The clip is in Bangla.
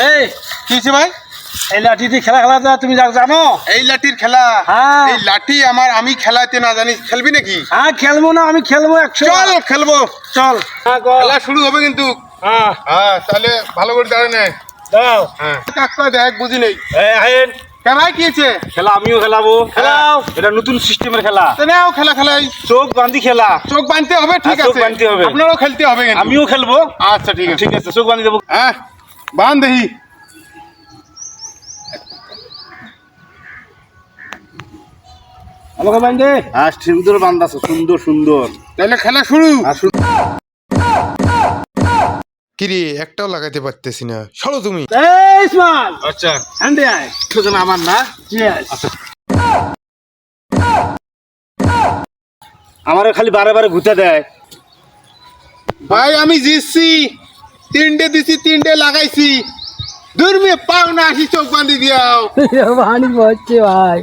এই কি হয়েছে ভাই? এই লাঠি দিয়ে খেলা খেলা যায়, তুমি জানো? এই লাঠির খেলা? হ্যাঁ। এই লাঠি আমি খেলাতে না জানি, খেলবি নাকি? হ্যাঁ খেলবো না, আমি খেলবো 100। চল খেলবো, চল। হ্যাঁ গো। খেলা শুরু হবে কিন্তু। হ্যাঁ হ্যাঁ তাহলে ভালো করে দাঁড়ায় নে। দাও। হ্যাঁ কাকা দেখ, বুঝি নেই এই আইন কেন ভাই, কি হয়েছে? খেলা আমিও খেলাবো। খেলাও, এটা নতুন সিস্টেমের খেলা। নাও খেলা খেলাই। চোখ বাঁধি খেলা। চোখ বাঁধতে হবে, ঠিক হ্যাঁ, চোখ আছে। বাঁধতে হবে। আপনারও খেলতে হবে কিন্তু। আমিও খেলবো। আচ্ছা ঠিক আছে। ঠিক আছে, চোখ বাঁধি দেবো। হ্যাঁ বাঁধ দেখি। আমাকে বাঁধে। হ্যাঁ সুন্দর বান্ধাছো, সুন্দর সুন্দর। তাহলে খেলা শুরু। আসুন। কিরে একটাও লাগাইতে পারতেছি না, সরো তুমি। এই ইসমাল, আচ্ছা হ্যান্ডে আয়। তোজন আমার না। Yes. আচ্ছা আমারে খালি বারে বারে ঘুরতে দেয়। ভাই আমি জিতছি, 3টে দিছি, 3টে লাগাইছি। দূর মে পাও না, আসি চোখ বাঁধি দিয়াও। পানি পড়ছে ভাই।